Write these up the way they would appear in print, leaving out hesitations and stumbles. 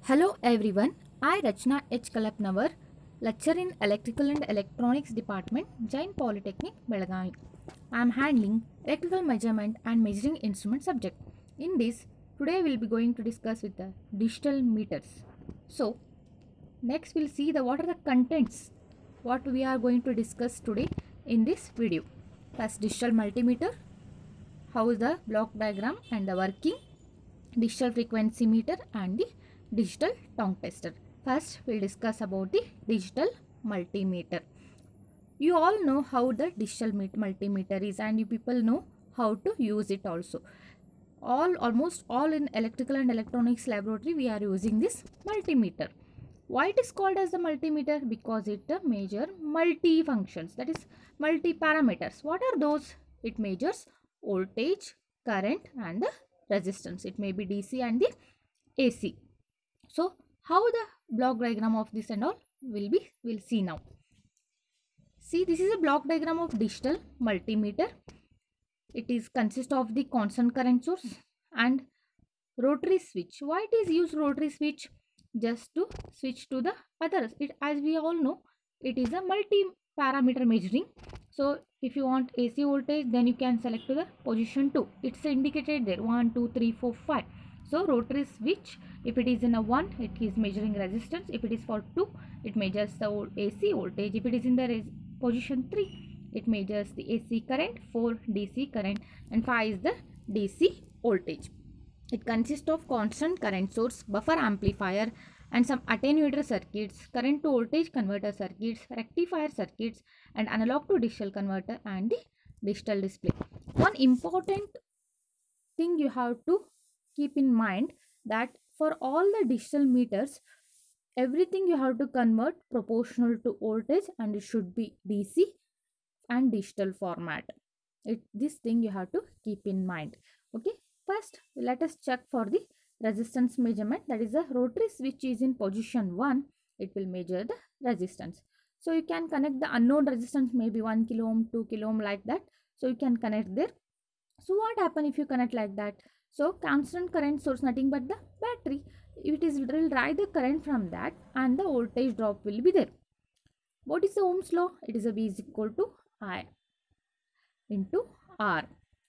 Hello everyone, I Rachna H. Kalapnavar, lecturer in Electrical and Electronics Department, Jain Polytechnic, Belagavi. I am handling electrical measurement and measuring instrument subject. In this, today we will be going to discuss with the digital meters. So, next we'll see what are the contents what we are going to discuss today in this video. First, digital multimeter, how is the block diagram and the working, digital frequency meter and the digital tongue tester. First, we'll discuss about the digital multimeter. You all know how the digital multimeter is, and you people know how to use it also. Almost all in electrical and electronics laboratory we are using this multimeter. Why it is called as the multimeter? Because it measures multi functions, that is multi parameters. What are those? It measures voltage, current and the resistance. It may be DC and the AC. So how the block diagram of this and all we'll see now. See, this is a block diagram of digital multimeter. It is consist of the constant current source and rotary switch. Why it is used rotary switch? Just to switch to the others. As we all know, it is a multi-parameter measuring. So if you want AC voltage, then you can select to the position 2. It's indicated there 1, 2, 3, 4, 5. So rotary switch, if it is in a 1, it is measuring resistance. If it is for 2, it measures the AC voltage. If it is in the position 3, it measures the AC current, 4 DC current and 5 is the DC voltage. It consists of constant current source, buffer amplifier and some attenuator circuits, current to voltage converter circuits, rectifier circuits and analog to digital converter and the digital display. One important thing you have to keep in mind that for all the digital meters, everything you have to convert proportional to voltage and it should be DC and digital format. This thing you have to keep in mind. Okay. First, let us check for the resistance measurement. That is, the rotary switch is in position 1. It will measure the resistance. So, you can connect the unknown resistance, maybe 1 kilo ohm, 2 kilo ohm like that. So, you can connect there. So, what happens if you connect like that? So, constant current source, nothing but the battery. It will drive the current from that and the voltage drop will be there. What is the Ohm's law? It is a V is equal to I into R.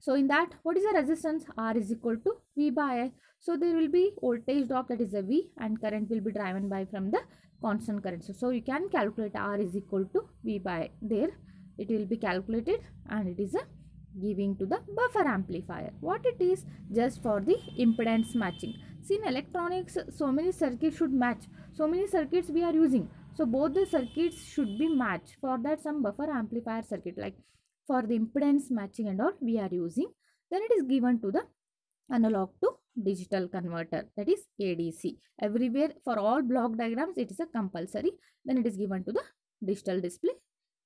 So in that, what is the resistance? R is equal to V by I. So there will be voltage drop, that is a V, and current will be driven by from the constant current. So you can calculate R is equal to V by I. There it will be calculated and it is a giving to the buffer amplifier. What it is? Just for the impedance matching. See, in electronics, so many circuits should match. So many circuits we are using. So both the circuits should be matched. For that, some buffer amplifier circuit, like for the impedance matching and all we are using, then it is given to the analog to digital converter, that is ADC. Everywhere for all block diagrams it is a compulsory. Then it is given to the digital display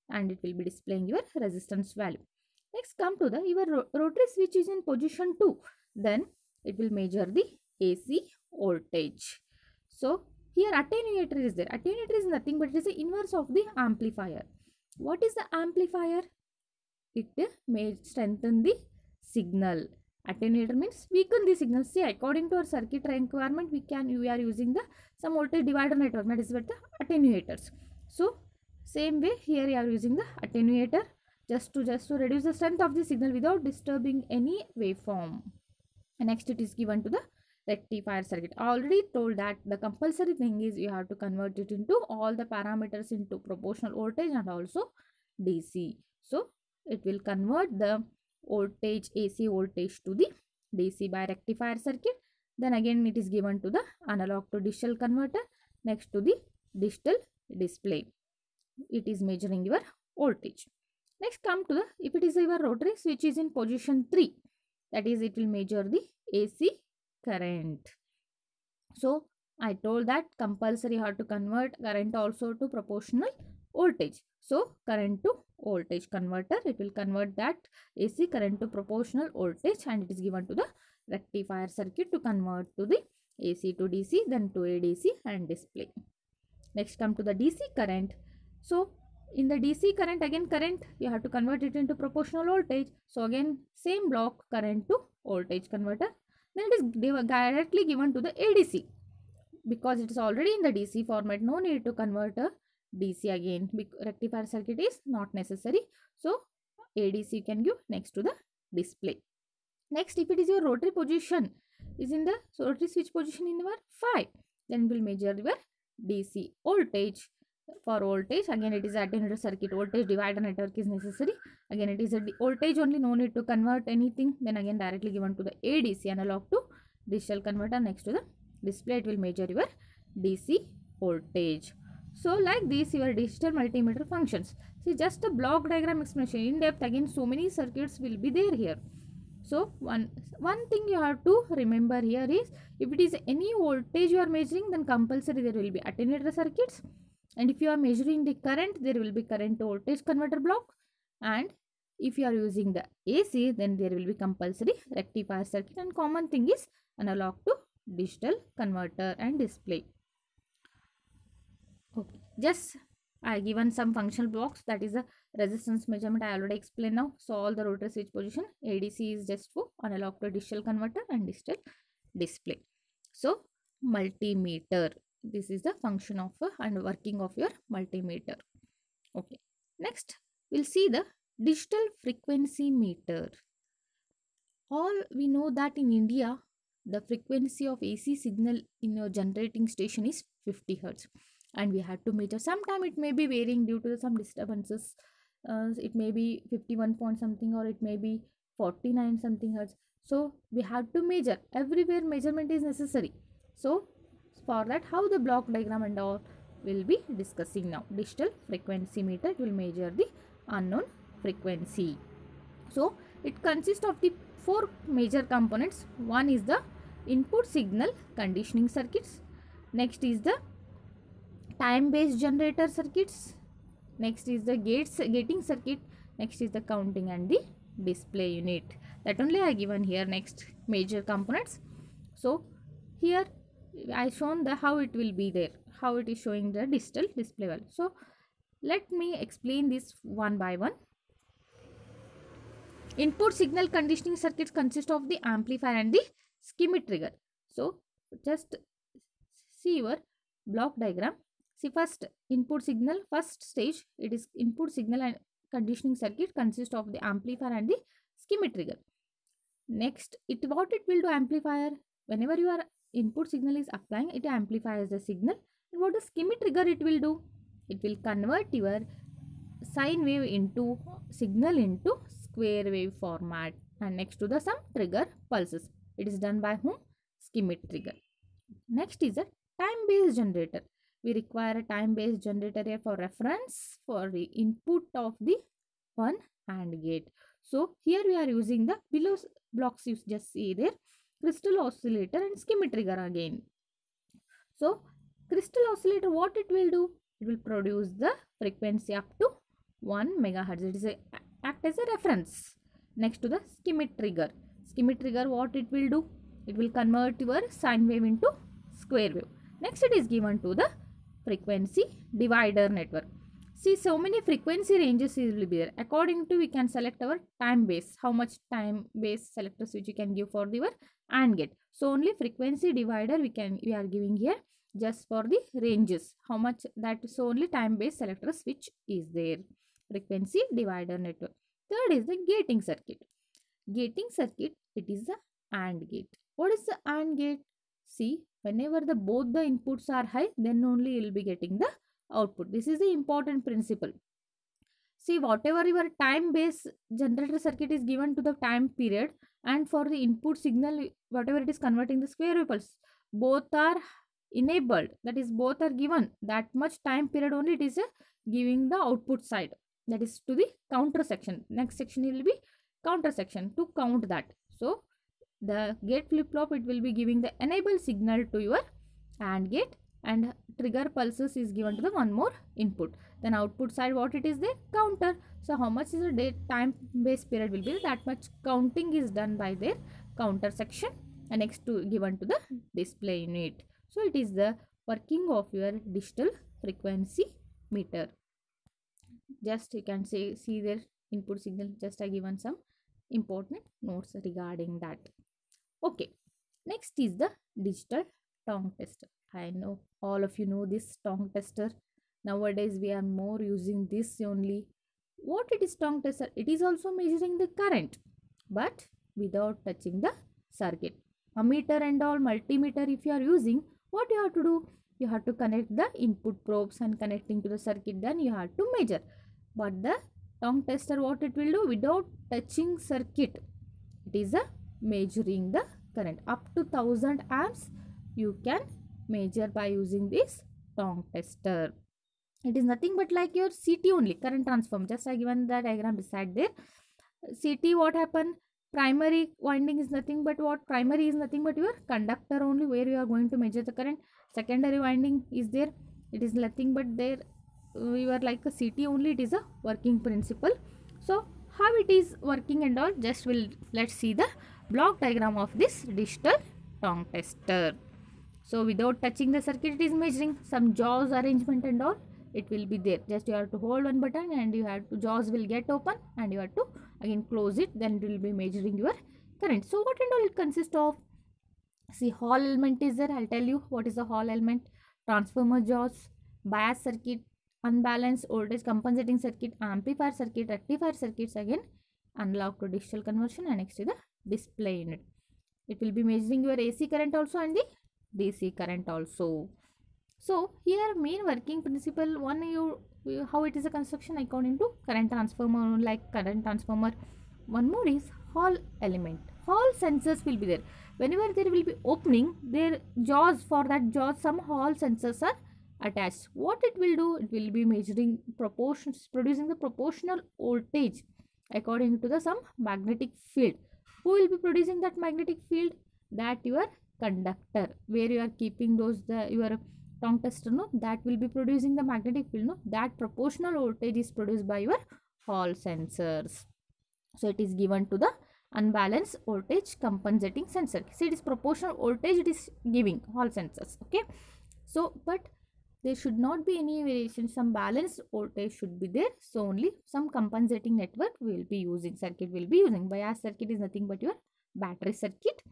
and it will be displaying your resistance value. Next, come to the your rotary switch is in position 2. Then it will measure the AC voltage. So here attenuator is there. Attenuator is nothing but it is the inverse of the amplifier. What is the amplifier? It may strengthen the signal. Attenuator means weaken the signal. See, according to our circuit requirement, we are using the some voltage divider network, that is what the attenuators. So same way here you are using the attenuator just to reduce the strength of the signal without disturbing any waveform. And next it is given to the rectifier circuit. I already told that the compulsory thing is you have to convert it into all the parameters into proportional voltage and also DC. So it will convert the voltage, AC voltage to the DC by rectifier circuit. Then again it is given to the analog to digital converter. Next to the digital display. It is measuring your voltage. Next, come to the, if it is your rotary switch is in position 3. That is, it will measure the AC current. So I told that compulsory how to convert current also to proportional voltage. So current to voltage converter, it will convert that AC current to proportional voltage and it is given to the rectifier circuit to convert to the AC to DC, then to ADC and display. Next, come to the DC current. So in the DC current, again current you have to convert it into proportional voltage. So again same block, current to voltage converter. Then it is directly given to the ADC. because it is already in the DC format, no need to convert a DC again. Rectifier circuit is not necessary. So ADC you can give next to the display. Next, if it is your rotary position is in the rotary switch position in your 5, then we will measure your DC voltage. For voltage, again it is attenuated circuit, voltage divider network is necessary. Again it is a voltage only, no need to convert anything. Then again directly given to the ADC, analog to digital converter. Next to the display, it will measure your DC voltage. So like this your digital multimeter functions. See, just a block diagram explanation in depth. Again so many circuits will be there here. So one thing you have to remember here is, if it is any voltage you are measuring, then compulsory there will be attenuator circuits. And if you are measuring the current, there will be current to voltage converter block. And if you are using the AC, then there will be compulsory rectifier circuit. And common thing is analog to digital converter and display. Okay, just I given some functional blocks, that is a resistance measurement I already explained now. So all the rotary switch position, ADC is just for analog to digital converter and digital display. So multimeter, this is the function of and working of your multimeter. Okay, next we'll see the digital frequency meter. All we know that in India, the frequency of AC signal in your generating station is 50 Hz. And we had to measure. Sometime it may be varying due to some disturbances. It may be 51 point something, or it may be 49 something Hertz. So we have to measure. Everywhere measurement is necessary. So for that, how the block diagram and all will be discussing now. Digital frequency meter will measure the unknown frequency. So it consists of the 4 major components. One is the input signal conditioning circuits. Next is the time-based generator circuits. Next is the gating circuit. Next is the counting and the display unit. That only I given here. Next major components. So here I shown the how it will be there, how it is showing the digital display value. So let me explain this one by one. Input signal conditioning circuits consist of the amplifier and the schemic trigger. So just see your block diagram. See, first input signal, first stage, it is input signal and conditioning circuit consists of the amplifier and the schemic trigger. Next, what it will do, amplifier, whenever your input signal is applying, it amplifies the signal. And what the schemic trigger it will do? It will convert your sine wave into signal into square wave format. And next to the some trigger pulses. It is done by whom? Schemic trigger. Next is a time-based generator. We require a time-based generator here for reference for the input of the one AND gate. So here we are using the below blocks, you just see there, crystal oscillator and schemic trigger again. So crystal oscillator, what it will do? It will produce the frequency up to 1 megahertz. It is act as a reference. Next to the schemic trigger. Schemic trigger, what it will do? It will convert your sine wave into square wave. Next it is given to the frequency divider network. See, so many frequency ranges will be there. According to, we can select our time base, how much time base selector switch you can give for your AND gate. So only frequency divider we are giving here just for the ranges, how much that. So only time base selector switch is there. Frequency divider network. Third is the gating circuit. Gating circuit, it is the AND gate. What is the AND gate? See, whenever both the inputs are high, then only you will be getting the output. This is the important principle. See, whatever your time base generator circuit is given to the time period, and for the input signal, whatever it is converting the square wave pulse, both are enabled. That is, both are given that much time period only it is giving the output side. That is to the counter section. Next section will be counter section to count that. So the gate flip-flop, it will be giving the enable signal to your AND gate, and trigger pulses is given to the one more input. Then output side, what it is there? Counter. So how much is the time base period will be, that much counting is done by their counter section, and next to given to the display unit. So it is the working of your digital frequency meter. Just you can see their input signal. Just I given some important notes regarding that. Okay, next is the digital tongue tester. I know all of you know this tongue tester. Nowadays we are more using this only. What it is tongue tester? It is also measuring the current, but without touching the circuit. Ammeter and all, multimeter if you are using, what you have to do? You have to connect the input probes and connecting to the circuit, then you have to measure. But the tongue tester, what it will do? Without touching circuit, it is a measuring the current up to 1000 amps you can measure by using this tongue tester. It is nothing but like your CT only, current transform. Just I given the diagram beside there. CT, what happened? Primary winding is nothing but what? Primary is nothing but your conductor only, where you are going to measure the current. Secondary winding is there. It is nothing but there we were like a CT only. It is a working principle. So how it is working and all, just let's see the block diagram of this digital tongue tester. So without touching the circuit, it is measuring some jaws arrangement and all. It will be there. Just you have to hold one button and you have to, jaws will get open and you have to again close it. Then it will be measuring your current. So what and all it consists of? See, Hall element is there. I'll tell you what is the Hall element. Transformer jaws, bias circuit, unbalanced voltage compensating circuit, amplifier circuit, rectifier circuits, again analog to digital conversion, and next is the display unit. It will be measuring your AC current also and the DC current also. So here main working principle, one, how it is a construction according to current transformer, like current transformer. One more is Hall element. Hall sensors will be there. Whenever there will be opening, their jaws, for that jaws some Hall sensors are attached. What it will do? It will be measuring proportions, producing the proportional voltage according to the some magnetic field. Who will be producing that magnetic field? That your conductor, where you are keeping those your tongue tester, no, that will be producing the magnetic field, no, that proportional voltage is produced by your Hall sensors. So it is given to the unbalanced voltage compensating sensor. See, it is proportional voltage it is giving Hall sensors. Okay, so but there should not be any variation. Some balanced voltage should be there. So only some compensating network we will be using, circuit will be using. Bias circuit is nothing but your battery circuit.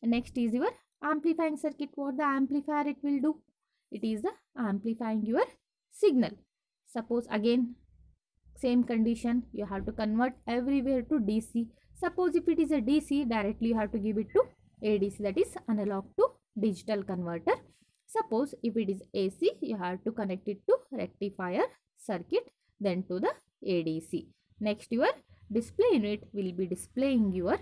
Next is your amplifying circuit. What the amplifier it will do? It is the amplifying your signal. Suppose again same condition, you have to convert everywhere to DC. Suppose if it is a DC, directly you have to give it to ADC, that is analog to digital converter. Suppose if it is AC, you have to connect it to rectifier circuit, then to the ADC. Next, your display unit will be displaying your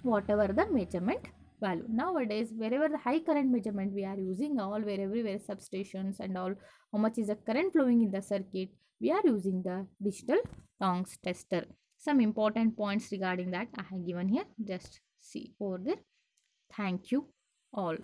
whatever the measurement value. Nowadays, wherever the high current measurement we are using, all everywhere substations and all, how much is the current flowing in the circuit, we are using the digital tongue tester. Some important points regarding that I have given here. Just see over there. Thank you all.